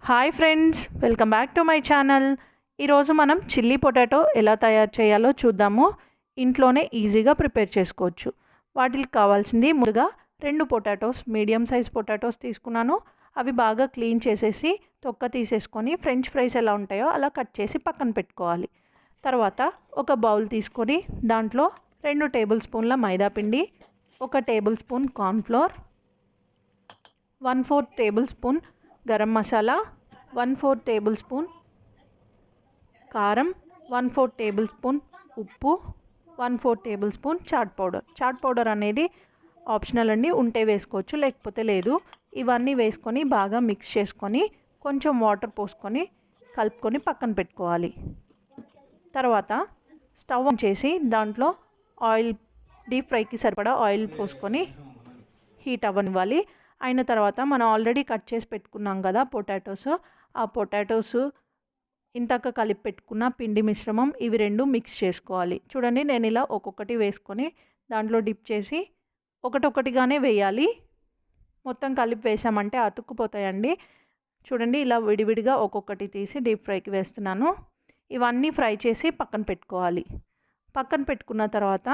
Hi friends, welcome back to my channel. ఈరోజు మనం chilli potato ఎలా తయారు చేయాలో చూద్దాము. ఇంట్లోనే ఈజీగా ప్రిపేర్ చేసుకోవచ్చు. వాటికి కావాల్సింది ముందుగా 2 పొటాటోస్, మీడియం సైజ్ పొటాటోస్ తీసుకున్నాను. అవి బాగా క్లీన్ చేసేసి తొక్క తీసేసుకొని ఫ్రెంచ్ ఫ్రైస్ ఎలా ఉంటాయో అలా కట్ చేసి పక్కన పెట్టుకోవాలి. తర్వాత ఒక బౌల్ తీసుకొని దాంట్లో 2 టేబుల్ స్పూన్ల మైదా పిండి, 1 table spoon cornflour, 1/4 table spoon garam masala, 1/4 table spoon కారం, 1/4 టేబుల్ స్పూన్ ఉప్పు, 1/4 table spoon chaat powder. Chaat powder అనేది ఆప్షనల్ అండి, ఉంటే వేసుకోవచ్చు లేకపోతే లేదు. ఇవన్నీ వేసుకొని బాగా మిక్స్ చేసుకొని కొంచెం వాటర్ పోసుకొని కలుపుకొని పక్కన పెట్టుకోవాలి. తర్వాత స్టవ్ ఆన్ చేసి దాంట్లో ఆయిల్, డీప్ ఫ్రైకి సరిపడా ఆయిల్ పోసుకొని హీట్ అవ్వనివ్వాలి. అయిన తర్వాత మనం ఆల్రెడీ కట్ చేసి పెట్టుకున్నాం కదా పొటాటోస్, ఆ పొటాటోస్ ఇంతక కలిపి పెట్టుకున్న పిండి మిశ్రమం ఇవి 2 మిక్స్ చేసుకోవాలి. చూడండి, నేను ఇలా ఒక్కొక్కటి వేసుకొని దాంట్లో డిప్ చేసి ఒకటొకటిగానే వేయాలి. మొత్తం కలిపి వేసామంటే అతుక్కుపోతాయండి. చూడండి, ఇలా విడివిడిగా ఒక్కొక్కటి తీసి డీప్ ఫ్రైకి వేస్తున్నాను. ఇవన్నీ ఫ్రై చేసి పక్కన పెట్టుకోవాలి. పక్కన పెట్టుకున్న తర్వాత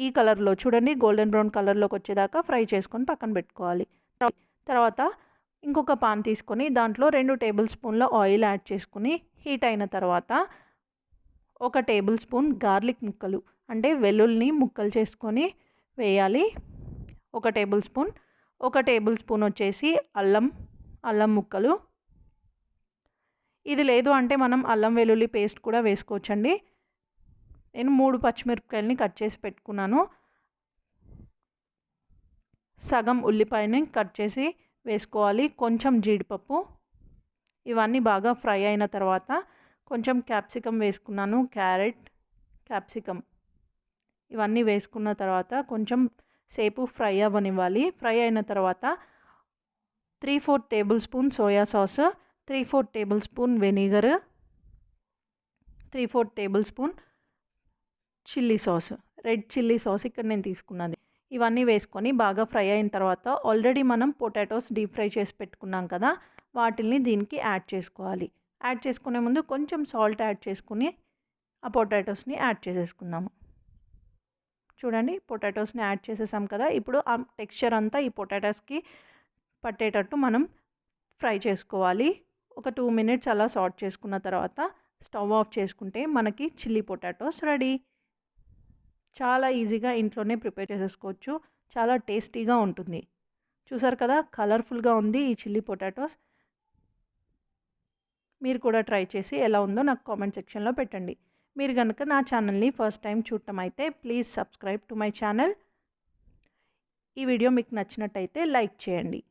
ఈ కలర్లో చూడండి, గోల్డెన్ బ్రౌన్ కలర్లోకి వచ్చేదాకా ఫ్రై చేసుకొని పక్కన పెట్టుకోవాలి. తర్వాత ఇంకొక పాన్ తీసుకొని దాంట్లో 2 టేబుల్ స్పూన్ల ఆయిల్ యాడ్ చేసుకుని హీట్ అయిన తర్వాత 1 టేబుల్ స్పూన్ గార్లిక్ ముక్కలు, అంటే వెల్లుల్లిని ముక్కలు చేసుకొని వేయాలి. 1 టేబుల్ స్పూన్. 1 టేబుల్ స్పూన్ వచ్చేసి అల్లం ముక్కలు. ఇది లేదు అంటే మనం అల్లం వెల్లుల్లి పేస్ట్ కూడా వేసుకోవచ్చండి. నేను 3 పచ్చిమిరపకాయలని కట్ చేసి పెట్టుకున్నాను. సగం ఉల్లిపాయని కట్ చేసి వేసుకోవాలి. కొంచెం జీడిపప్పు. ఇవన్నీ బాగా ఫ్రై అయిన తర్వాత కొంచెం క్యాప్సికమ్ వేసుకున్నాను. క్యారెట్, క్యాప్సికమ్ ఇవన్నీ వేసుకున్న తర్వాత కొంచెం సేపు ఫ్రై అవ్వనివ్వాలి. ఫ్రై అయిన తర్వాత 3/4 table spoon soya sauce, 3/4 table spoon vinegar, 3/4 table spoon chilli sauce, red chilli sauce ఇక్కడ నేను తీసుకున్నది. ఇవన్నీ వేసుకొని బాగా ఫ్రై అయిన తర్వాత ఆల్రెడీ మనం పొటాటోస్ డీప్ ఫ్రై చేసి పెట్టుకున్నాం కదా, వాటిని దీనికి యాడ్ చేసుకోవాలి. యాడ్ చేసుకునే ముందు కొంచెం సాల్ట్ యాడ్ చేసుకుని ఆ పొటాటోస్ని యాడ్ చేసేసుకుందాము. చూడండి, పొటాటోస్ని యాడ్ చేసేసాం కదా. ఇప్పుడు ఆ టెక్స్చర్ అంతా ఈ పొటాటోస్కి పట్టేటట్టు మనం ఫ్రై చేసుకోవాలి. ఒక 2 మినిట్స్ అలా సాట్ చేసుకున్న తర్వాత స్టవ్ ఆఫ్ చేసుకుంటే మనకి చిల్లీ పొటాటోస్ రెడీ. చాలా ఈజీగా ఇంట్లోనే ప్రిపేర్ చేసేసుకోవచ్చు. చాలా టేస్టీగా ఉంటుంది. చూసారు కదా, కలర్ఫుల్గా ఉంది ఈ చిల్లీ పొటాటోస్. మీరు కూడా ట్రై చేసి ఎలా ఉందో నాకు కామెంట్ సెక్షన్లో పెట్టండి. మీరు కనుక నా ఛానల్ని ఫస్ట్ టైం చూడటం అయితే please subscribe to my channel. ఈ వీడియో మీకు నచ్చినట్టయితే లైక్ చేయండి.